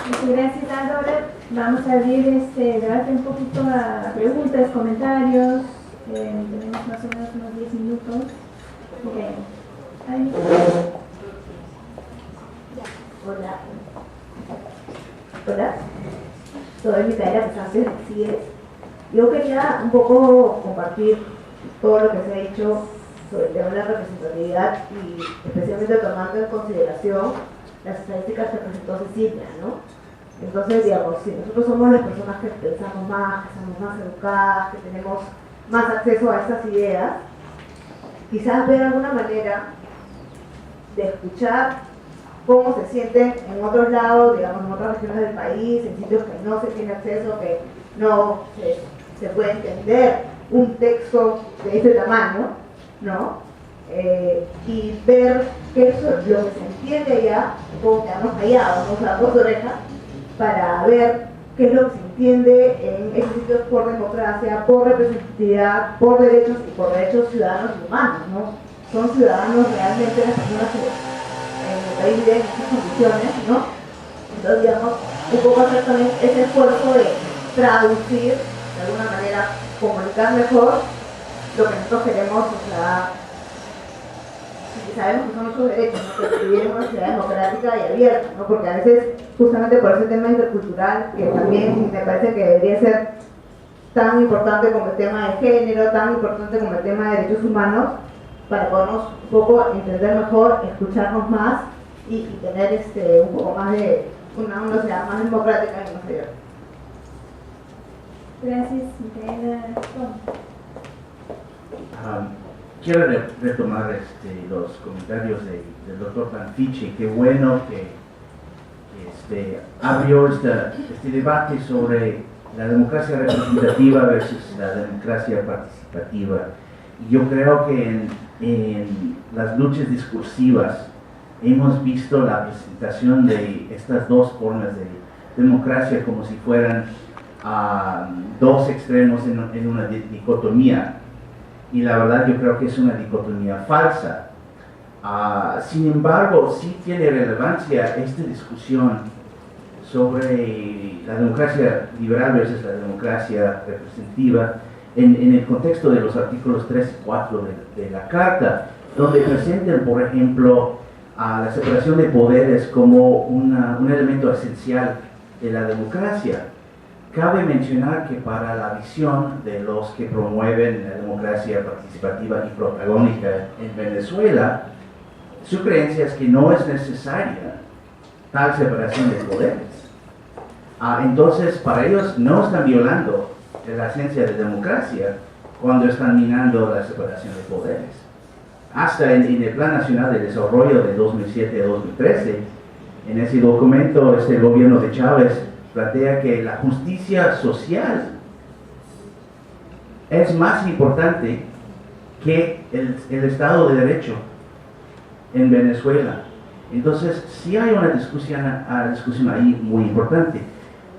Muchas gracias, Álvaro. Vamos a abrir este debate un poquito a preguntas, comentarios. Tenemos más o menos unos 10 minutos. Okay. Hola. Hola. Soy Micaela Sánchez García. Yo quería un poco compartir todo lo que se ha dicho sobre el tema de la representatividad y especialmente tomando en consideración las estadísticas que presentó Cecilia, ¿no? Entonces, digamos, si nosotros somos las personas que pensamos más, que somos más educadas, que tenemos más acceso a estas ideas, quizás ver alguna manera de escuchar cómo se sienten en otros lados, digamos, en otras regiones del país, en sitios que no se tiene acceso, que no se puede entender un texto de ese tamaño, ¿no? Y ver que eso es lo que se entiende allá, como quedarnos callados, ¿no? O sea, dos orejas, para ver qué es lo que se entiende en esos sitios por democracia, por representatividad, por derechos y por derechos ciudadanos y humanos, ¿no? Son ciudadanos realmente las personas que en el país viven en esas condiciones, ¿no? Entonces, digamos, un poco hacer también ese esfuerzo de traducir, de alguna manera, comunicar mejor lo que nosotros queremos, o sea, y sabemos que son nuestros derechos, ¿no? Que vivir en una sociedad democrática y abierta, ¿no? Porque a veces, justamente por ese tema intercultural, que también me parece que debería ser tan importante como el tema de género, tan importante como el tema de derechos humanos, para podernos un poco entender mejor, escucharnos más y tener un poco más de una sociedad más democrática y más abierta. Gracias, Micaela. Quiero retomar los comentarios del doctor Panfichi. Qué bueno que abrió este debate sobre la democracia representativa versus la democracia participativa. Y yo creo que en las luchas discursivas hemos visto la presentación de estas dos formas de democracia como si fueran dos extremos en una dicotomía. Y la verdad yo creo que es una dicotomía falsa. Sin embargo, sí tiene relevancia esta discusión sobre la democracia liberal versus la democracia representativa en el contexto de los artículos 3 y 4 de la Carta, donde presentan, por ejemplo, la separación de poderes como un elemento esencial de la democracia. Cabe mencionar que para la visión de los que promueven la democracia participativa y protagónica en Venezuela, su creencia es que no es necesaria tal separación de poderes. Entonces, para ellos no están violando la esencia de democracia cuando están minando la separación de poderes. Hasta en el Plan Nacional de Desarrollo de 2007 a 2013, en ese documento, el gobierno de Chávez plantea que la justicia social es más importante que el Estado de Derecho en Venezuela. Entonces, sí hay una discusión ahí muy importante.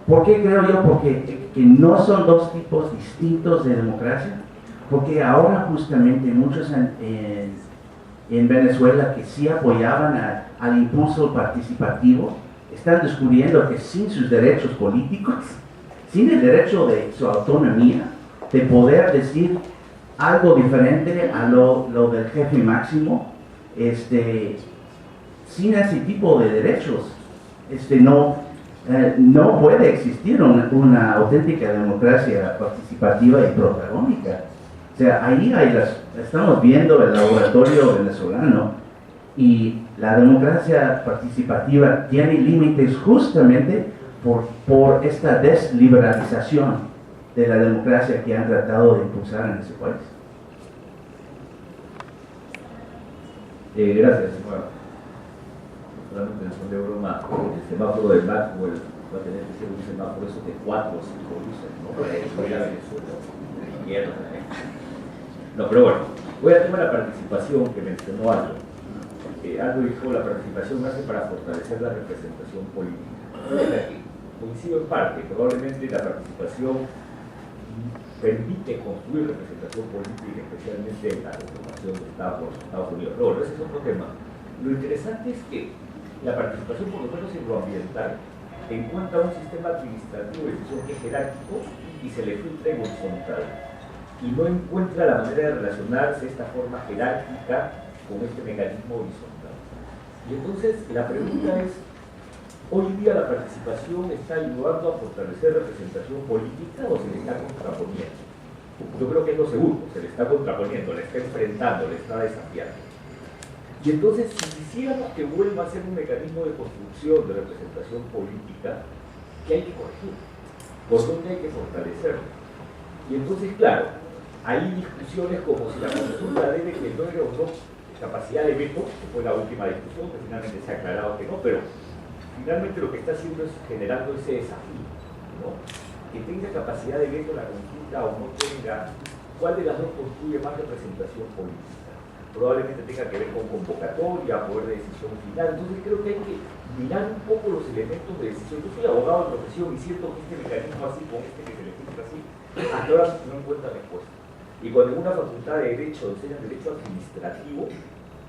¿Por qué creo yo? Porque que no son dos tipos distintos de democracia. Porque ahora justamente muchos en Venezuela que sí apoyaban al impulso participativo, están descubriendo que sin sus derechos políticos, sin el derecho de su autonomía, de poder decir algo diferente a lo del jefe máximo, sin ese tipo de derechos, no puede existir una auténtica democracia participativa y protagónica. O sea, ahí estamos viendo el laboratorio venezolano y la democracia participativa tiene límites justamente por esta desliberalización de la democracia que han tratado de impulsar en ese país. Gracias. Bueno, solamente en son de broma, el semáforo del Maxwell va a tener que ser un semáforo eso de 4 o 5 luces, ¿no? Para excluir a Venezuela de la izquierda. No, pero bueno, voy al tema de la participación que mencionó Aldo. Aldo dijo, la participación nace para fortalecer la representación política. Coincido en parte, probablemente la participación permite construir representación política, especialmente en la conformación de Estados Unidos. Pero ese es otro tema. Lo interesante es que la participación, por lo menos en lo ambiental, encuentra un sistema administrativo de decisión que es jerárquico y se le filtra en horizontal. Y no encuentra la manera de relacionarse de esta forma jerárquica con este mecanismo horizontal. Y entonces la pregunta es, ¿hoy día la participación está ayudando a fortalecer representación política o se le está contraponiendo? Yo creo que es lo segundo, se le está contraponiendo, le está enfrentando, le está desafiando. Y entonces, si quisiéramos que vuelva a ser un mecanismo de construcción de representación política, ¿qué hay que corregir? ¿Por dónde hay que fortalecerlo? Y entonces, claro, hay discusiones como si la consulta debe tener o no capacidad de veto, que fue la última discusión, que finalmente se ha aclarado que no, pero finalmente lo que está haciendo es generando ese desafío, ¿no? Que tenga capacidad de veto la consulta o no tenga, ¿cuál de las dos construye más representación política? Probablemente tenga que ver con convocatoria, poder de decisión final. Entonces creo que hay que mirar un poco los elementos de decisión. Yo soy abogado de profesión y siento que este mecanismo así, con este que se le filtra así, hasta ahora no encuentra respuesta. Y cuando en una facultad de Derecho enseñan Derecho Administrativo,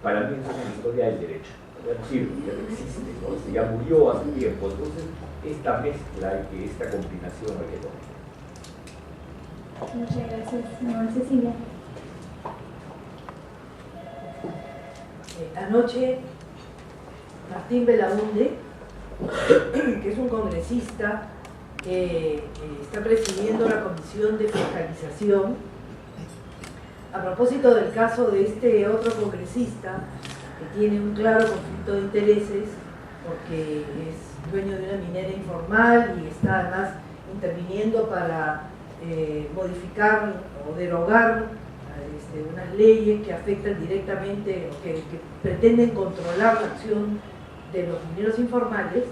para mí es una historia del derecho. Ya no sirve, ya no existe, ¿no? Ya murió hace tiempo. Entonces esta mezcla, esta combinación hay que tomar. Muchas gracias, Cecilia. Anoche, Martín Belaunde, que es un congresista que está presidiendo la Comisión de Fiscalización, a propósito del caso de este otro congresista que tiene un claro conflicto de intereses porque es dueño de una minera informal y está además interviniendo para modificar o derogar unas leyes que afectan directamente o que pretenden controlar la acción de los mineros informales.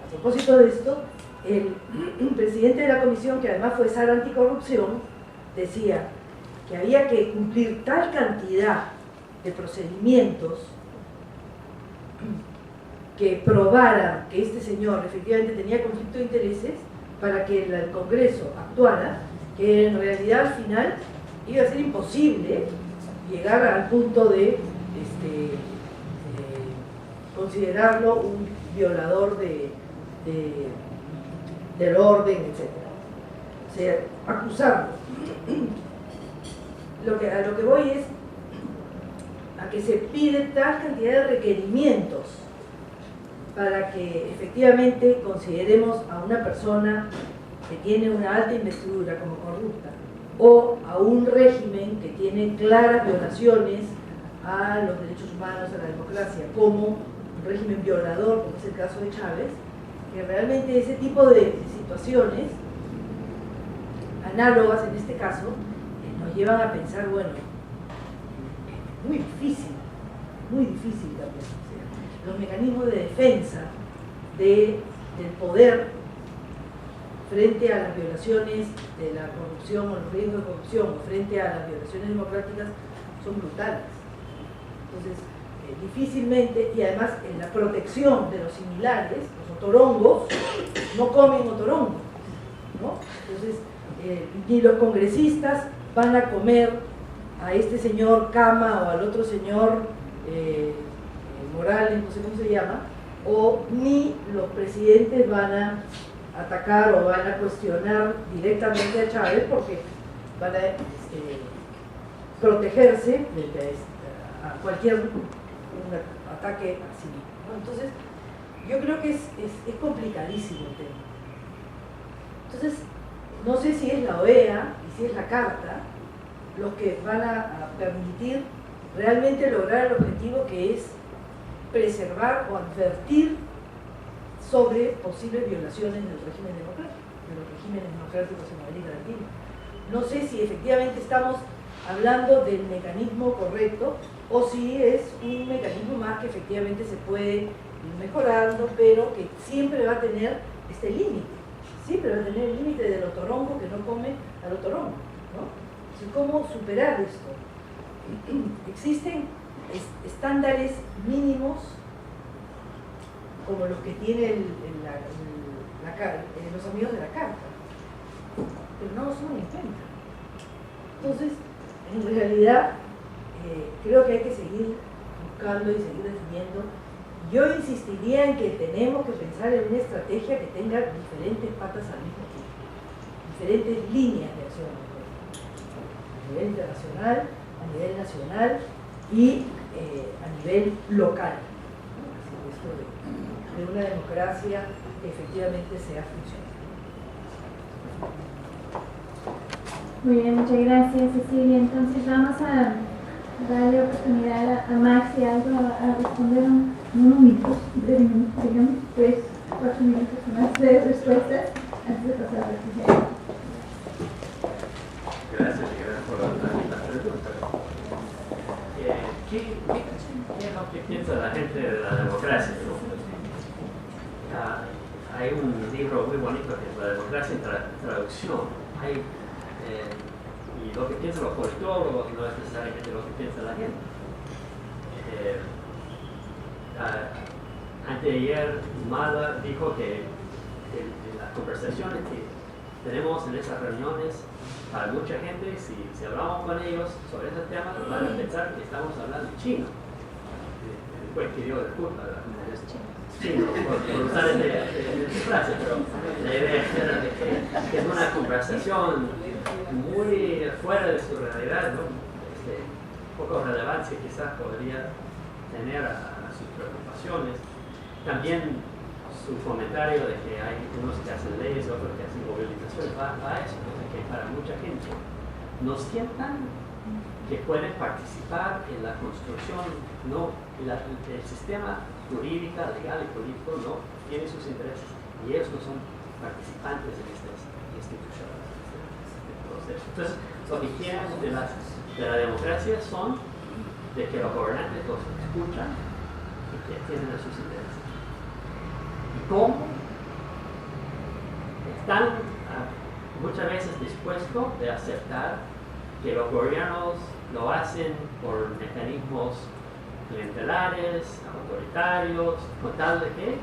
A propósito de esto, el presidente de la comisión, que además fue SAR Anticorrupción, decía que había que cumplir tal cantidad de procedimientos que probaran que este señor efectivamente tenía conflicto de intereses para que el Congreso actuara, que en realidad al final iba a ser imposible llegar al punto de considerarlo un violador del orden, etc. O sea, acusarlo. A lo que voy es a que se pide tal cantidad de requerimientos para que efectivamente consideremos a una persona que tiene una alta investidura como corrupta, o a un régimen que tiene claras violaciones a los derechos humanos, a la democracia, como un régimen violador, como es el caso de Chávez, que realmente ese tipo de situaciones, análogas en este caso, nos llevan a pensar, bueno, muy difícil también. O sea, los mecanismos de defensa del poder frente a las violaciones de la corrupción o los riesgos de corrupción o frente a las violaciones democráticas son brutales. Entonces, difícilmente, y además en la protección de los similares, los otorongos no comen otorongos, ¿no? Entonces, ni los congresistas van a comer a este señor Cama o al otro señor Morales, no sé cómo se llama, o ni los presidentes van a atacar o van a cuestionar directamente a Chávez porque van a protegerse a cualquier ataque así, ¿no? Entonces, yo creo que es complicadísimo el tema. Entonces, no sé si es la OEA y si es la Carta los que van a permitir realmente lograr el objetivo que es preservar o advertir sobre posibles violaciones del régimen democrático, de los regímenes democráticos en América Latina. No sé si efectivamente estamos hablando del mecanismo correcto o si es un mecanismo más que efectivamente se puede ir mejorando, pero que siempre va a tener este límite, siempre va a tener el límite del otorongo que no come al otorongo, ¿no? Entonces, ¿cómo superar esto? Existen estándares mínimos como los que tienen los amigos de la Carta, pero no los toman en cuenta. Entonces, en realidad, creo que hay que seguir buscando y seguir definiendo. Yo insistiría en que tenemos que pensar en una estrategia que tenga diferentes patas al mismo tiempo, diferentes líneas de acción, a nivel internacional, a nivel nacional y a nivel local, ¿no? Así que esto de una democracia que efectivamente sea funcional. Muy bien, muchas gracias, Cecilia. Entonces vamos a darle oportunidad a Max y Aldo a responder en unos minutos, digamos 3, 4 minutos más de respuestas antes de pasar a la siguiente. Gracias por la pregunta. ¿Qué es lo que piensa la gente de la democracia? Hay un libro muy bonito que es La democracia en traducción. Y lo que piensan los politólogos no es necesariamente lo que piensa la gente. Anteayer Mala dijo que las conversaciones que tenemos en esas reuniones, para mucha gente, si hablamos con ellos sobre ese tema, van a pensar que estamos hablando chino. Después pidió disculpas chino por usar esa frase, pero la idea era que es una conversación muy fuera de su realidad, ¿no? Poco relevancia quizás podría tener a sus preocupaciones. También su comentario de que hay unos que hacen leyes y otros que hacen movilizaciones va a eso, ¿no? De que para mucha gente no sientan que pueden participar en la construcción, no, el sistema jurídico, legal y político no tiene sus intereses y ellos no son participantes en estas instituciones, en este proceso. Entonces, lo que quieren de la democracia son de que los gobernantes los escuchan y que tienen sus intereses. ¿Y cómo? Están muchas veces dispuestos de aceptar que los gobiernos lo hacen por mecanismos clientelares, autoritarios, con tal de que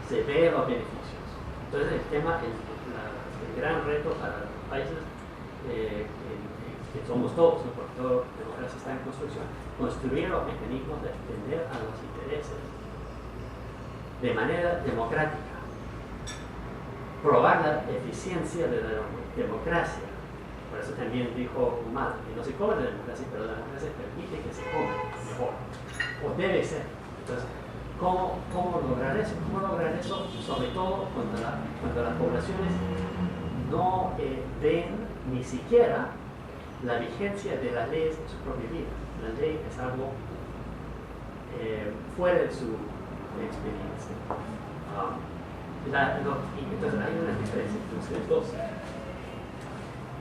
se vean los beneficios. Entonces el tema, el gran reto para los países que somos todos, ¿no? Porque toda democracia está en construcción, construir los mecanismos de atender a los intereses de manera democrática, probar la eficiencia de la democracia. Por eso también dijo Humada, que no se come la democracia, pero la democracia permite que se coma mejor, o debe ser. Entonces, ¿cómo lograr eso? ¿Cómo lograr eso? Sobre todo cuando las poblaciones no ven ni siquiera la vigencia de las leyes en su propia vida. La ley es algo fuera de su experiencia. Entonces hay una diferencia entre ustedes dos.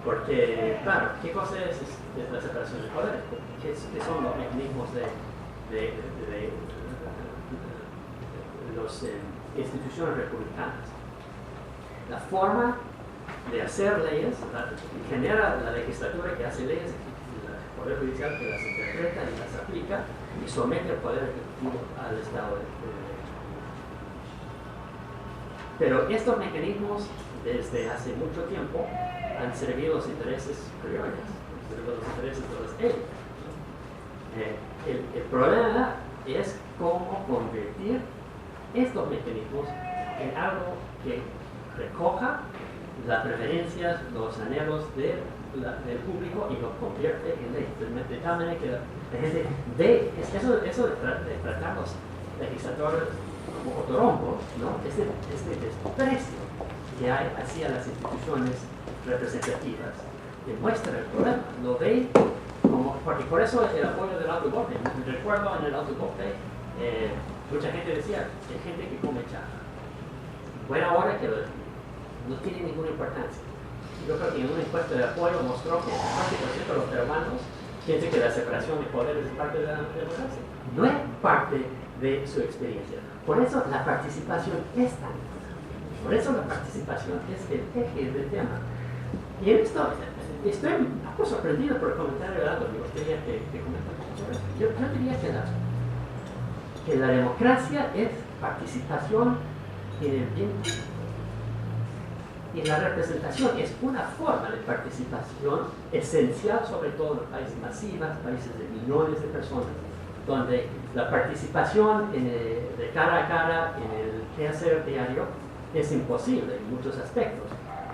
Porque, claro, ¿qué cosa es la separación de poderes? ¿Qué son los mecanismos de las instituciones republicanas? La forma de hacer leyes genera la legislatura que hace leyes, el Poder Judicial que las interpreta y las aplica y somete al Poder Ejecutivo al Estado de Derecho. Pero estos mecanismos, desde hace mucho tiempo, han servido los intereses criollos, los intereses de las élites. El problema es cómo convertir estos mecanismos en algo que recoja las preferencias, los anhelos del público y los convierte en ley. De tal manera que la gente ve, eso de tratar los legisladores como torombos, ¿no? Este desprecio que hay hacia las instituciones representativas demuestra el problema, lo ve como, porque por eso el apoyo del autogolpe. Recuerdo en el autogolpe mucha gente decía, hay gente que come chafa. Buena hora que no tiene ninguna importancia. Yo creo que en una encuesta de apoyo mostró que el 50% de los peruanos piensan que la separación de poderes es parte de la democracia. No es parte de su experiencia. Por eso la participación es tan importante. Por eso la participación es el eje del tema. Y en esto estoy un poco sorprendido por el comentario de Aldo. Me gustaría que comentara sobre eso. Yo diría que la democracia es participación en el bien común. Y la representación es una forma de participación esencial, sobre todo en países masivos, países de millones de personas, donde La participación de cara a cara en el quehacer diario es imposible en muchos aspectos,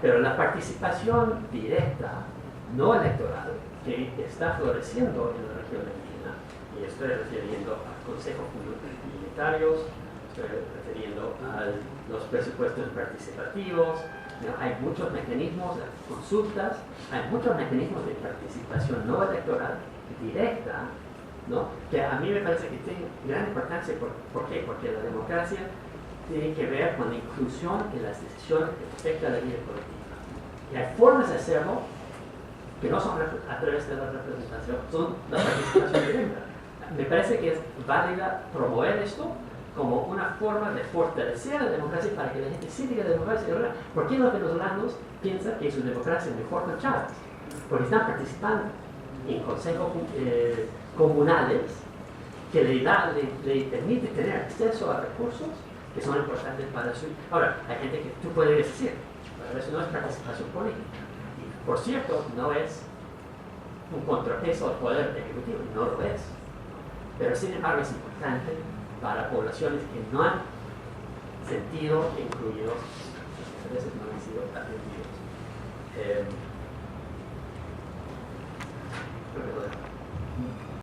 pero la participación directa, no electoral, que está floreciendo en la región andina, y estoy refiriendo a consejos comunitarios, estoy refiriendo a los presupuestos participativos, hay muchos mecanismos de consultas, hay muchos mecanismos de participación no electoral directa, ¿no? Que a mí me parece que tiene gran importancia. ¿Por qué? Porque la democracia tiene que ver con la inclusión en las decisiones que afectan a la vida colectiva. Y hay formas de hacerlo que no son a través de la representación, son la participación directa. Me parece que es válida promover esto como una forma de fortalecer la democracia para que la gente sí diga democracia. ¿Por qué los venezolanos piensan que su democracia es mejor que Chávez? Porque están participando en consejos comunales que le permite tener acceso a recursos que son importantes para su... Ahora, hay gente que tú puedes decir, pero eso no es participación política. Y, por cierto, no es un contrapeso al poder ejecutivo, no lo es. Pero sin embargo es importante para poblaciones que no han sentido incluidos, a veces no han sido atendidos. Creo que lo dejo.